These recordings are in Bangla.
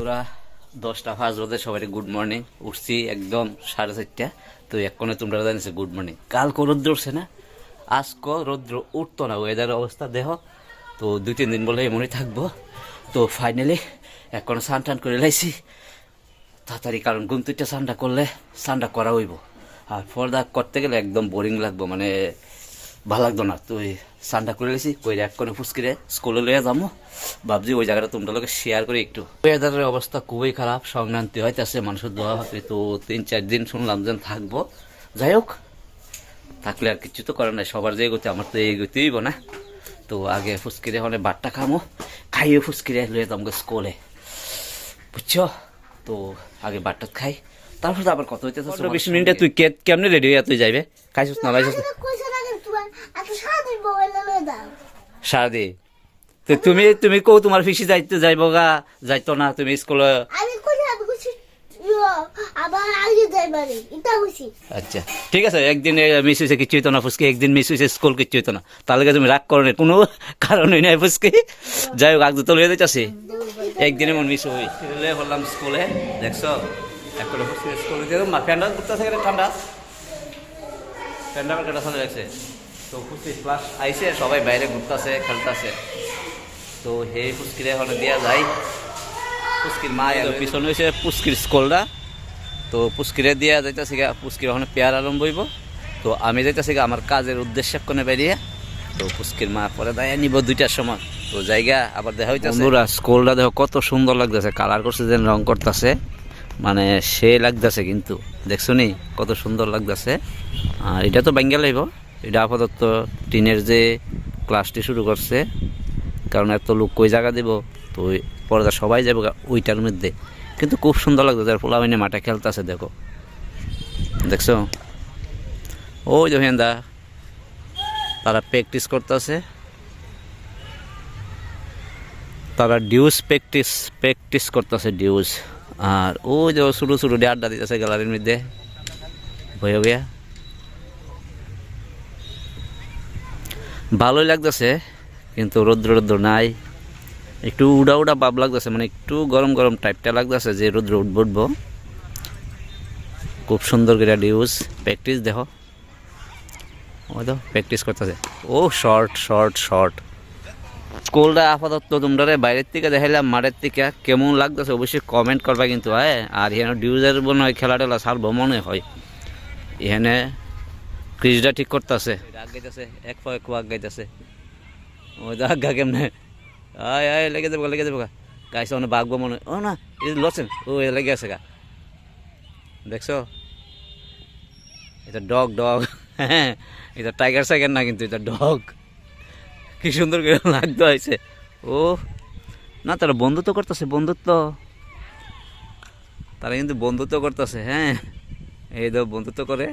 বন্ধুরা 10টা 5 বাজে সবাই গুড মর্নিং। উঠছি একদম 4:30। তো এক্ষণে তোমরা জানিস গুড মর্নিং। কালকে রোদ্র উঠছে না, আজকে রোদ্র উঠতো না, ওয়েদারের অবস্থা দেহ। তো 2-3 দিন বলে এমনই থাকবো। তো ফাইনালি এখন স্নান টান করে লাইছি তাড়াতাড়ি, কারণ ঘুম থেকে স্নানটা করলে স্নানটা করা হইব। আর পর্দা করতে গেলে একদম বোরিং লাগবো, মানে ভালো লাগতো না। তো ওই স্নানটা করে লেছি, কই এক করে ফুসকিরে স্কুলে লইয়া যাবো। ভাবছি ওই জায়গাটা তোমরা লোকে শেয়ার করে একটু। ওয়েদারের অবস্থা খুবই খারাপ, সংক্রান্তি হইতেছে, মানুষের দোয়া হবে। তো 3-4 দিন শুনলাম যে থাকবো। যাই হোক, থাকলে আর কিছু তো করার নাই, সবার যে এগোতে আমার তো এগোতেই না। তো আগে ফুসকিরে হলে বাটটা খামো, খাইয়ে ফুসকিরে লইয়া যাবো স্কুলে, বুঝছো? তো আগে বাটটা খাই, তারপর তো আবার কত হইতেছে। 20 মিনিটে তুই কেমনে রেডি হইয়া তুই যাইবে? খাইছিস না ভাইছিস? সারাদি তো তুমি কো তোমার ফিসি যাইতে যাইব গা, যাইতো না তুমি স্কুলে? আচ্ছা ঠিক আছে, একদিন মিস হয়েছে কিছু হইতো না ফুসকি, একদিন মিস হয়েছে স্কুল কিছু হইতো না, তাহলে তুমি রাগ করো না, কোনো কারণই নাই ফুসকি। যাই হোক, আগ তো লইয়া যাইতেছি, একদিনে মন মিস হই বললাম স্কুলে। দেখছো এখন স্কুলে ফ্যান্ডা ঘুরতেছে, ঠান্ডা ফ্যান্ডা কেটা চলে যাচ্ছে। তো ফুসকি ক্লাস আইসে, সবাই বাইরে ঘুরতেছে খেলতেছে। তো হে ফুসকিরে এখন দিয়া যায়, পুস্কির মা পিছনে হয়েছে পুস্কির স্কুলটা। তো পুস্কিরে দিয়া যাইতেছি গা, পুস্কির ওখানে পেয়ার আরম্ভ হইব। তো আমি যাইতেছি গা আমার কাজের উদ্দেশ্যে কোনে বেরিয়ে। তো পুস্কির মা পরে দায় নিব 2টার সময়। তো জায়গা আবার দেখা হইতেছে। বন্ধুরা স্কুলটা দেখো কত সুন্দর লাগতেছে, কালার করছে যেন, রং করতেছে, মানে সে লাগতেছে। কিন্তু দেখছো নি কত সুন্দর লাগতেছে। আর এটা তো বেঙ্গল হইব, এটা আপাতত টিনের যে ক্লাসটি শুরু করছে, কারণ এত লোক কই জায়গা দিব। তো পরে সবাই যাবে ওইটার মধ্যে, কিন্তু খুব সুন্দর লাগতো। যার পোলা মানে মাঠে খেলতেছে, দেখো দেখছো ওই দেখেন দা, তারা প্র্যাকটিস করতেছে, তারা ডিউজ প্র্যাকটিস করতেছে ডিউজ। আর ওই যে ছোটো ছোটো আড্ডা দিতেছে গ্যালারির মধ্যে বইয়া বইয়া, ভালোই লাগতেছে। কিন্তু রৌদ্র নাই, একটু উড়া উড়া ভাব লাগতেছে, মানে একটু গরম গরম টাইপটা লাগতেছে যে রৌদ্র উঠবো। খুব সুন্দর করে ডিউজ প্র্যাকটিস, দেখো ওই তো প্র্যাকটিস করতেছে। ও শর্ট শর্ট শর্ট। স্কুলটা আপাতত তোমরা বাইরের থেকে দেখাইলাম, মাঠের থেকে কেমন লাগতেছে অবশ্যই কমেন্ট করবা কিন্তু। হ্যাঁ, আর এখানে ডিউজের মনে হয় খেলা টেলা সারবো মনে হয়। এখানে ক্রিজটা ঠিক করতেছে, আগ গাইতেছে, এক পা এক আগ গাইতেছে। ওই তো আজ্ঞা কেমনে আয় আয় লেগে যাবো গা, গাইছে অনেক বাঘবো মনে হয়। ও না, এটা লড়ছেন, ও লেগে আছে গা, দেখছো? এটা ডগ ডগ, হ্যাঁ এটা টাইগার সাইগার না, কিন্তু এটা ডগ। কি সুন্দর করে লাগতে হয়েছে। ও না, তারা বন্ধুত্ব করতেছে, বন্ধুত্ব, তারা কিন্তু বন্ধুত্ব করতেছে। হ্যাঁ এই তো বন্ধুত্ব করে,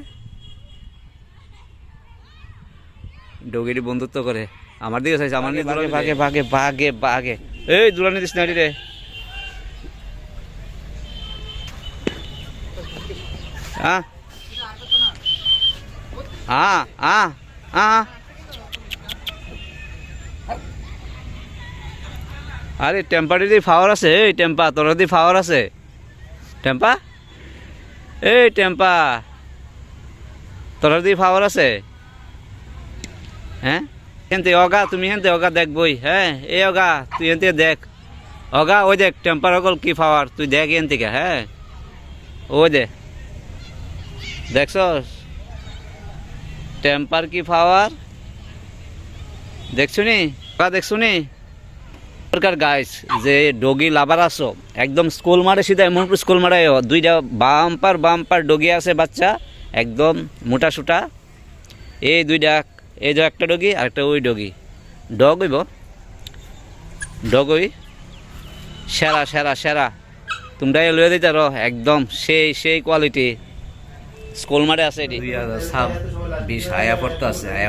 ডগেরই বন্ধুত্ব করে। আমার দিকে চাইছে, আমার নিয়ে ভাগে ভাগে ভাগে ভাগে। এই দুলানি দিস না রে। হ্যাঁ হ্যাঁ হ্যাঁ হ্যাঁ, আরে টেম্পার যদি ফাওয়ার আছে, এই টেম্পা তোর যদি ফাওয়ার আছে, টেম্পা এই টেম্পা তোর যদি ফাওয়ার আছে, হ্যাঁ হেনতে অগা, তুমি হেনতে অগা দেখ বই। হ্যাঁ এই অগা তুই হেন থেকে দেখ, অগা ওই দেখ টেম্পার অকল কি পাওয়ার, তুই দেখ এন থেকে। হ্যাঁ ওই দে, দেখছস টেম্পার কি পাওয়ার, দেখছো নি অগা, দেখছো নি? সরকার গাইস যে ডগি লাভার আসো, একদম স্কুল মারে সিধা এমন স্কুল মারে 2টা বাম্পার ডগি আছে বাচ্চা, একদম মোটা সুটা। এই 2টা, এই যে একটা ডগি আর একটা ওই ডগি, ডগ হইব, ডগ ওই সেরা সেরা সেরা। তোমরা লয়ে দিতে রো, একদম সেই সেই কোয়ালিটি স্কুল মাঠে আছে। 2026 আয়া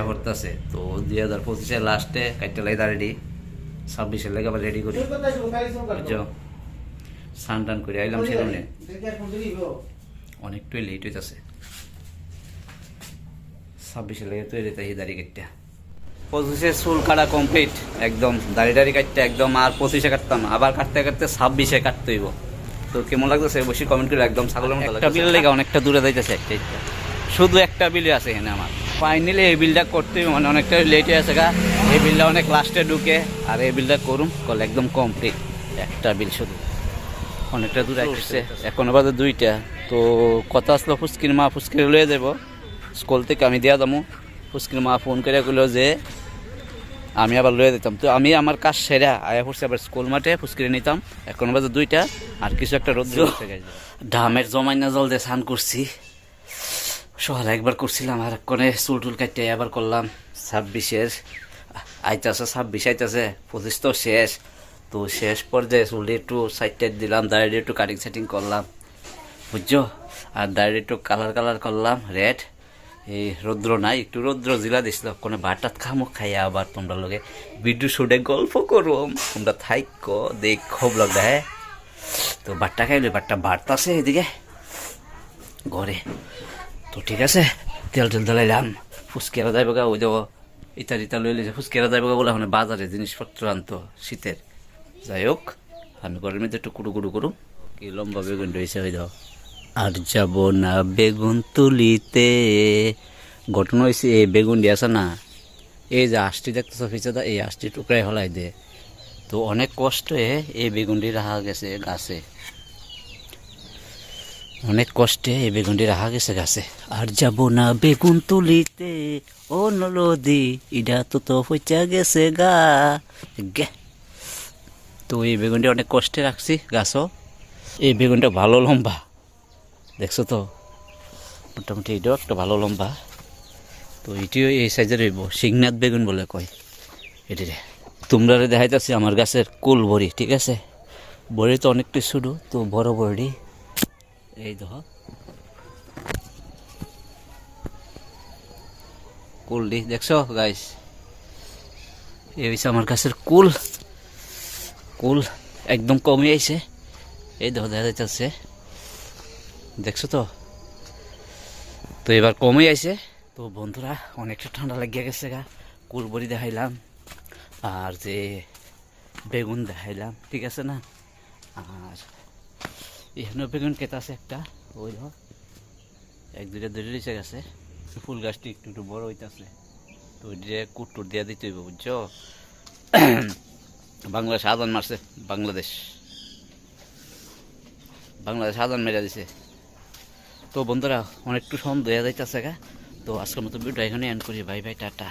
পড়তে আছে। তো 2025 লাস্টে কাটতে লাই রেডি, 26 লেগে আবার রেডি করি, বুঝছো? স্নান টান করে আইলাম সেখানে, অনেকটাই লেট হইতেছে। 26 লেগে তৈরি তাই দাড়ি কাটতে, 25 চুল কাটা কমপ্লিট, একদম দাড়ি কাটতে একদম। আর 25 কাটতাম, আবার কাটতে কাটতে 26 কাটতে হইব। তো কেমন লাগতেছে অবশ্যই কমেন্ট করে, একদম ছাগলের মতো একটা বিল লেগে অনেকটা দূরে যাইতেছে, একটা শুধু একটা বিলই আছে এখানে আমার। ফাইনালি এই বিলটা করতে মানে অনেকটা লেট হয়ে আছে গা, এই বিলটা অনেক লাস্টে ঢুকে, আর এই বিলটা করুম কল একদম কমপ্লিট, একটা বিল শুধু অনেকটা দূরে আসছে। এখনো বাজে 2টা। তো কথা আসলো ফুচকির মা ফুচকির লয়ে যাবো স্কুল থেকে, আমি দিয়া যাবো। ফুচকির মা ফোন করে বললো যে আমি আবার লয়ে দিতাম। তো আমি আমার কাজ সেরা আয়া পড়ছি আবার স্কুল মাঠে ফুচকিরে নিতাম। এখনো বাজে 2টা, আর কিছু একটা রোদ্র ডামের জমাইনা জল দিয়ে স্নান করছি। সকালে একবার করছিলাম, আর এক্ষণে চুল টুল কাটতে আবার করলাম। 26-এর আইতাছে, 26 আইতাছে, 25 তো শেষ। তো শেষ পর্যায়ে চুলটি একটু সাইড দিলাম, দাঁড়িয়ে একটু কাটিং সেটিং করলাম, বুঝছো। আর দাঁড়িয়ে একটু কালার করলাম রেড। এই রৌদ্র নাই, একটু রৌদ্র জিলা দিছিল, কোনো বাটাত খামো খাইয়া আবার তোমরা লগে ভিডিও শুটে গল্প করুম, তোমরা থাইকো দেখো ব্লগটা। হ্যাঁ, তো বাট্টা খাইলে বাট্টা বাড়তাছে এদিকে ঘরে। তো ঠিক আছে, তেল ঢালাইলাম, ফুচকেরা যাইব গা, ওই যাবো ইটা লই লিছে, ফুচকেরা যাইব গা বলে ওখানে বাজারে জিনিসপত্র আনতো শীতের। যাই হোক, আমি ঘরের মধ্যে একটু কুড়ু করুম। কি লম্বা বেগুন রয়েছে, ওই যাও। আর যাব না বেগুন তুলিতে। ঘটনা হয়েছে এই বেগুন দিয়ে আছে না, এই যে আষ্টি দেখতেছ ফিচাদা, এই আষ্টি টুকরাই হলাই দে। তো অনেক কষ্টে এই বেগুনটি রাখা গেছে গাছে, অনেক কষ্টে এই বেগুনটি রাখা গেছে গাছে। আর যাব না বেগুন তুলিতে, ও নলদি ইডা তো পচা গেছে গা গে। তো এই বেগুনটি অনেক কষ্টে রাখছি গাছও। এই বেগুনটা ভালো লম্বা, দেখছো তো, মোটামুটি এটাও একটা ভালো লম্বা। তো এটিও এই সাইজের হইব, সিংনাথ বেগুন বলে কয় এটি। তোমরা দেখাইতেছি আমার গাছের কুল বড়ি, ঠিক আছে। বড়ি তো অনেকটা শুরু, তো বড় বড়ি এই দেখো কুলটি, দেখছো গাইস, এই হয়েছে আমার গাছের কুল। কুল একদম কমে আইছে, এই দেখো দেখা যাইতেছে, দেখছো তো। তো এবার কমে আইছে। তো বন্ধুরা অনেকটা ঠান্ডা লাগিয়ে গেছে গা, কুল বড়ি দেখাইলাম, আর যে বেগুন দেখাইলাম, ঠিক আছে না। আর এখানেও বেগুন কেতা আছে একটা, ওই ধর 1-2টা ধরে রয়েছে গেছে। ফুল গাছটি একটু একটু বড় হইতেছে, তো ওই দিয়ে কুটুর দিয়া দিতে হইব, বুঝছো। বাংলাদেশ আজান মারছে, বাংলাদেশ আজান মেরে দিছে। তো বন্ধুরা অনেকটু সন্দেহ যাইতেছে গা। তো আজকের মতো ভিডিও এখানে এন্ড করি, বাই বাই, টাটা।